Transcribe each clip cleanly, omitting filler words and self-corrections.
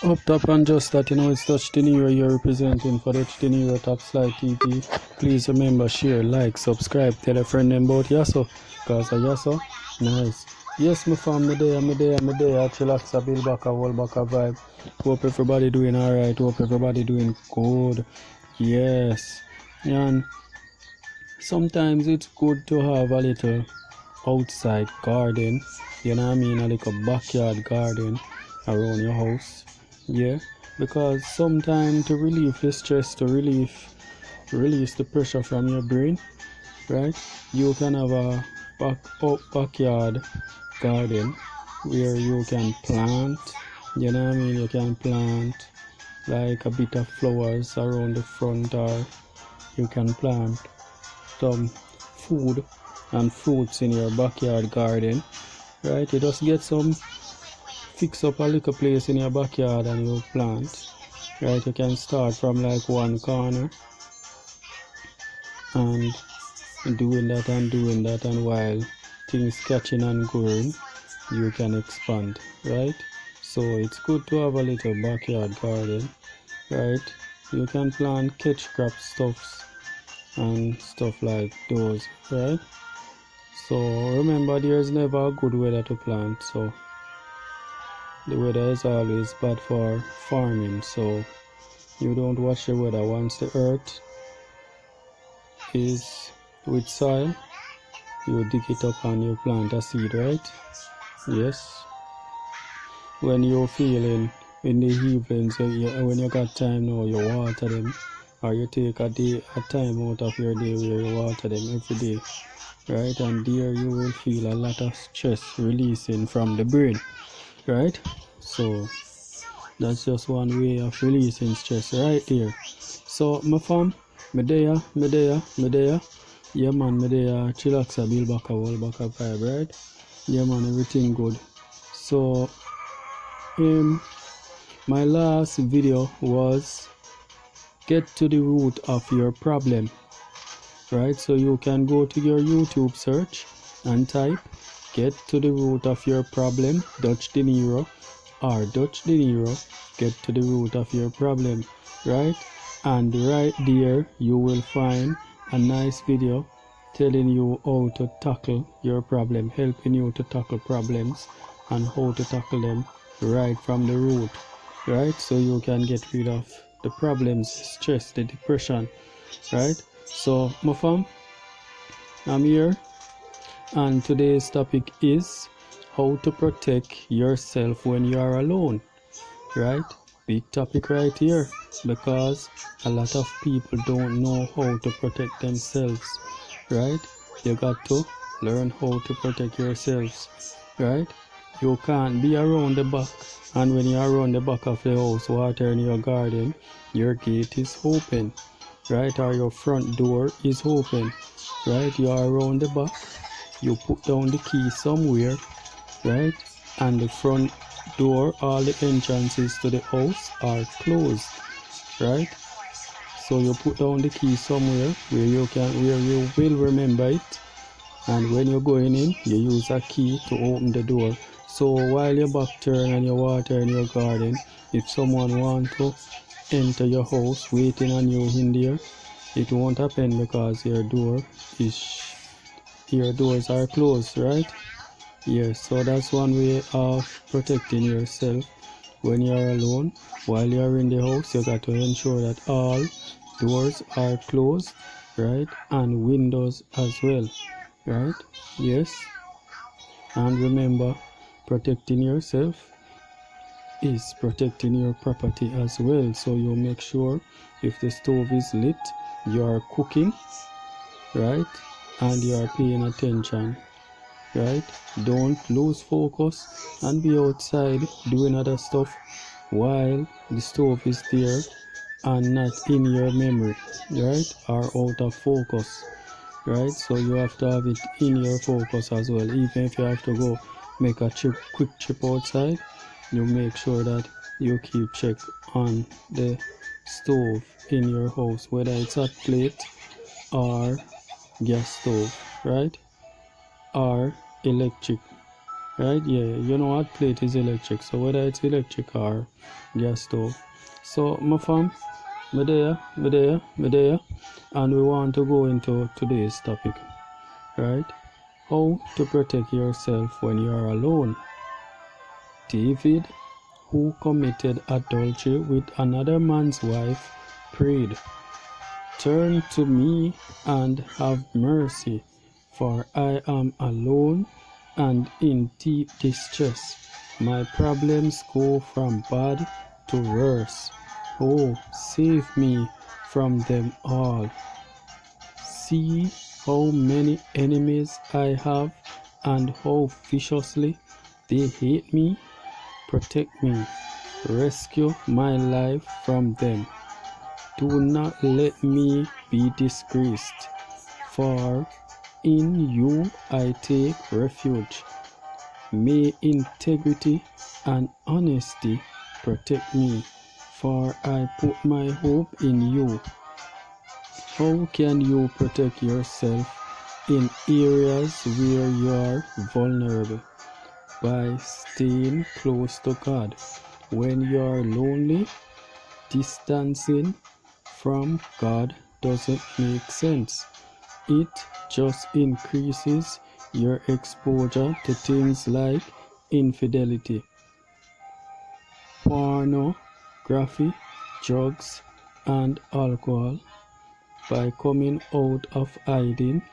Up top and just that, it's DUTCHdinero you're representing for the DUTCHdinero Top Slide TV. Please remember, share, like, subscribe, tell a friend about Yasso, cause a Yasso, nice. Yes, my fam, me there, chillax a build back a whole back a vibe. Hope everybody doing alright, hope everybody doing good. Yes. And sometimes it's good to have a little outside garden, a little backyard garden around your house. Yeah, because sometimes to relieve the stress, to release the pressure from your brain, right? You can have a backyard garden where you can plant, you can plant like a bit of flowers around the front, or you can plant some food and fruits in your backyard garden, right? You just get some, fix up a little place in your backyard and you plant, right? You can start from like one corner and doing that, and while things catching and growing, you can expand, right? So it's good to have a little backyard garden, right? You can plant catch crop stuffs and stuff like those, right? So remember, there's never a good weather to plant, so the weather is always bad for farming, so you don't watch the weather. Once the earth is with soil, you dig it up and you plant a seed, right? Yes. When you're feeling in the evenings, when you got time now, you water them, or you take a time out of your day where you water them every day, right? And there you will feel a lot of stress releasing from the brain, right? So that's just one way of releasing stress right there. So my fam, me there. Yeah man, me there, chillax a build back a whole back a vibe, right? Yeah man, everything good. So my last video was get to the root of your problem, right? So you can go to your YouTube search and type get to the root of your problem, DUTCHdinero, or DUTCHdinero, get to the root of your problem, right? And right there you will find a nice video telling you how to tackle your problem, helping you to tackle problems and how to tackle them right from the root, right? So you can get rid of the problems, stress, the depression, right? So my fam, I'm here, and today's topic is how to protect yourself when you are alone, right? Big topic right here, because a lot of people don't know how to protect themselves, right? You got to learn how to protect yourselves, right? You can't be around the back, and when you're around the back of the house watering your garden, your gate is open, right? Or your front door is open, right? You are around the back, you put down the key somewhere, right? And the front door, all the entrances to the house are closed, right? So you put down the key somewhere where you will remember it, and when you're going in, you use a key to open the door. So while you're back turn and you water in your garden, if someone wants to enter your house waiting on you in there, it won't happen because your doors are closed, right? Yes, so that's one way of protecting yourself when you're alone. While you're in the house, you got to ensure that all doors are closed, right? And windows as well, right? Yes. And remember, protecting yourself is protecting your property as well. So you make sure if the stove is lit, you are cooking, right? And you are paying attention, right? Don't lose focus and be outside doing other stuff while the stove is there and not in your memory, right? Or out of focus, right? So you have to have it in your focus as well. Even if you have to go make a quick trip outside, you make sure that you keep check on the stove in your house, whether it's hot plate or gas stove, right? Or electric right? Yeah, you know hot plate is electric, so whether it's electric or gas stove. So my fam, me there, and we want to go into today's topic, right? How to protect yourself when you are alone. David, who committed adultery with another man's wife, prayed, "Turn to me and have mercy, for I am alone and in deep distress. My problems go from bad to worse. Oh, save me from them all. See how many enemies I have and how viciously they hate me. Protect me, rescue my life from them. Do not let me be disgraced, for in you I take refuge. May integrity and honesty protect me, for I put my hope in you." How can you protect yourself in areas where you are vulnerable? By staying close to God. When you are lonely, distancing from God doesn't make sense. It just increases your exposure to things like infidelity, pornography, drugs, and alcohol. By coming out of hiding,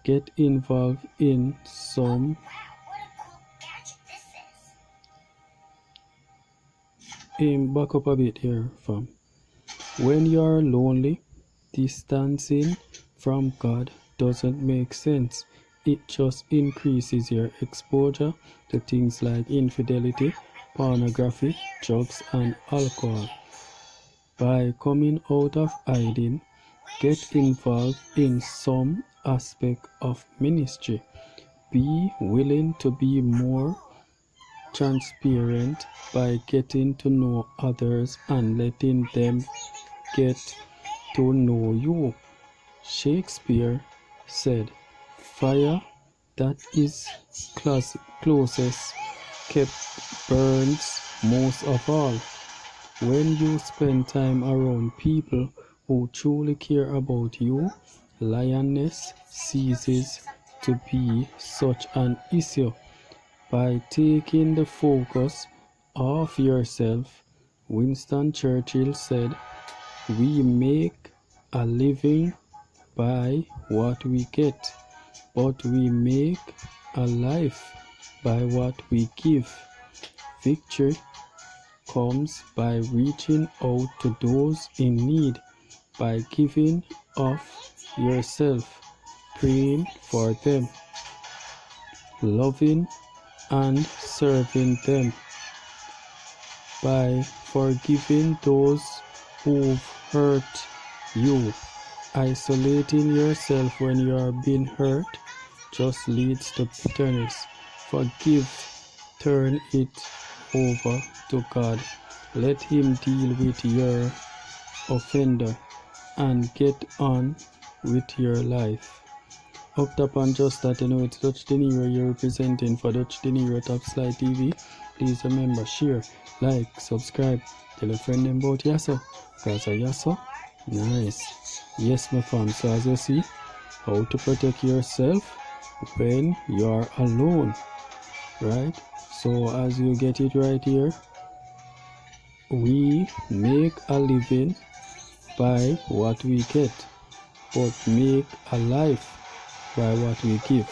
get involved in some back up a bit here, fam. When you're lonely, distancing from God doesn't make sense. It just increases your exposure to things like infidelity, pornography, drugs, and alcohol. By coming out of hiding, get involved in some aspect of ministry. Be willing to be more transparent by getting to know others and letting them get to know you. Shakespeare said, "Fire that is closest kept burns most of all." When you spend time around people who truly care about you, loneliness ceases to be such an issue. By taking the focus off yourself, Winston Churchill said, "We make a living by what we get, but we make a life by what we give." Victory comes by reaching out to those in need, by giving of yourself, praying for them, loving and serving them, by forgiving those who've hurt you. Isolating yourself when you are being hurt just leads to bitterness. Forgive, turn it over to God. Let Him deal with your offender and get on with your life. Up top and just that, it's DUTCHdinero you're representing for DUTCHdinero Top Slide TV. Please remember, share, like, subscribe, tell a friend about Yasso, cause a Yasso, nice. Yes, my fam, so as you see, how to protect yourself when you're alone, right? So as you get it right here, we make a living by what we get, but make a life by what we give,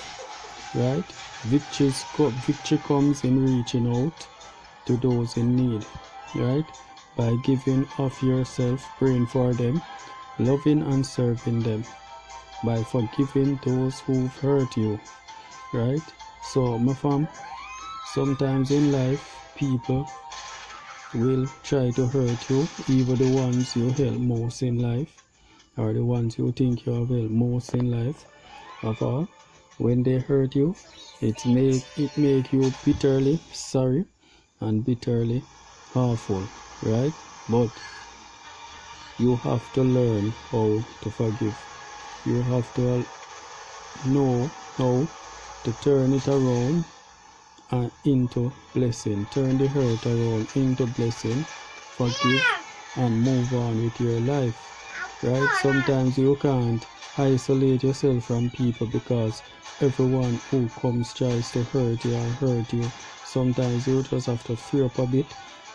right? Victory comes in reaching out to those in need, right? By giving of yourself, praying for them, loving and serving them, by forgiving those who've hurt you, right? So my fam, sometimes in life people will try to hurt you, even the ones you help most in life, or the ones you think you have helped most in life of all. When they hurt you, it make you bitterly sorry and bitterly harmful, right? But you have to learn how to forgive. You have to know how to turn it around and into blessing. Turn the hurt around into blessing. Forgive and move on with your life. Right? Sometimes you can't isolate yourself from people because everyone who comes tries to hurt you or hurt you. Sometimes you just have to free up a bit.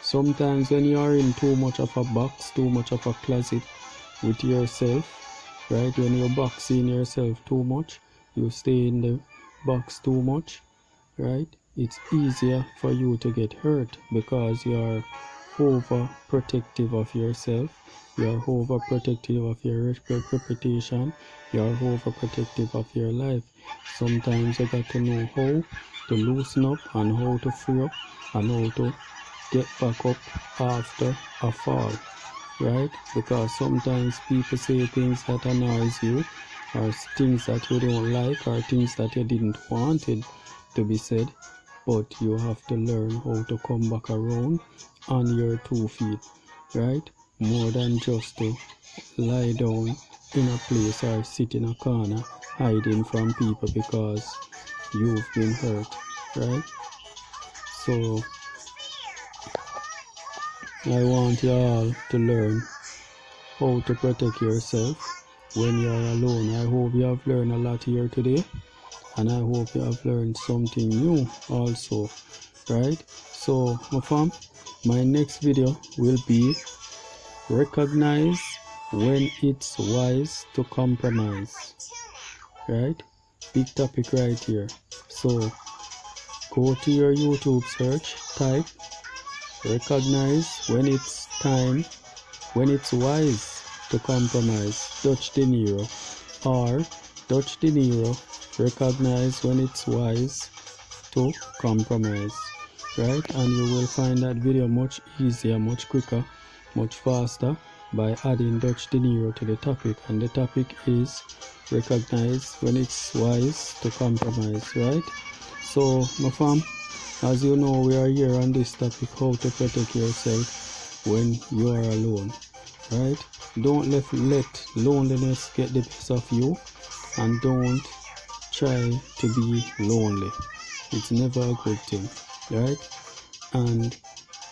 Sometimes when you are in too much of a box, too much of a closet with yourself, right? When you're boxing yourself too much, you stay in the box too much, right? It's easier for you to get hurt because you're overprotective of yourself, you're overprotective of your reputation, you're overprotective of your life. Sometimes you got to know how to loosen up and how to free up and how to get back up after a fall, right? Because sometimes people say things that annoys you or things that you don't like or things that you didn't want it to be said, but you have to learn how to come back around on your 2 feet, right? More than just to lie down in a place or sit in a corner hiding from people because you've been hurt, right? So I want you all to learn how to protect yourself when you're alone. I hope you have learned a lot here today, and I hope you have learned something new also, right? So my fam, my next video will be recognize when it's wise to compromise, right? Big topic right here. So go to your YouTube search, type recognize when it's time, when it's wise to compromise, DUTCHdinero, or DUTCHdinero, recognize when it's wise to compromise, right? And you will find that video much easier, much quicker, much faster by adding DUTCHdinero to the topic. And the topic is recognize when it's wise to compromise, right? So my fam, as you know, we are here on this topic, how to protect yourself when you are alone, right? Don't let loneliness get the best of you, and don't try to be lonely. It's never a good thing, right? And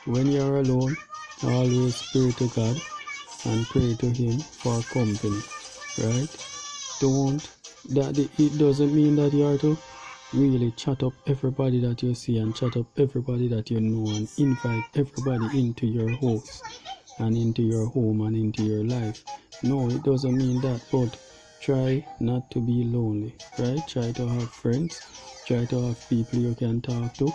when you're alone, always pray to God and pray to Him for company, right? It doesn't mean that you are to really chat up everybody that you see and chat up everybody that you know and invite everybody into your house and into your home and into your life. No, it doesn't mean that, but try not to be lonely, right? Try to have friends, try to have people you can talk to,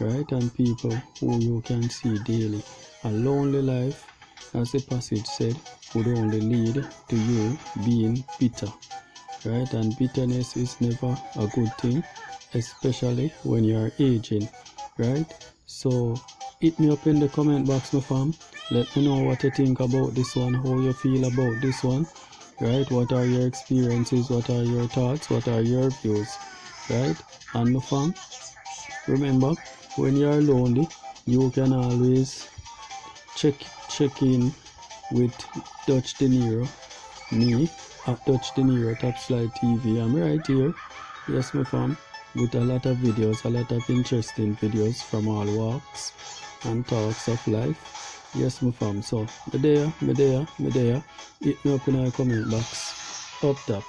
right? And people who you can see daily. A lonely life, as the passage said, would only lead to you being bitter, right? And bitterness is never a good thing, especially when you are aging, right? So hit me up in the comment box, my fam. Let me know what you think about this one, how you feel about this one, right? What are your experiences, what are your thoughts, what are your views, right? And my fam, remember, when you are lonely, you can always check in with DUTCHdinero, me at DUTCHdinero Top Slide TV. I'm right here, yes my fam, with a lot of videos, a lot of interesting videos from all walks and talks of life. Yes my fam, so me there. Hit me up in the comment box up top.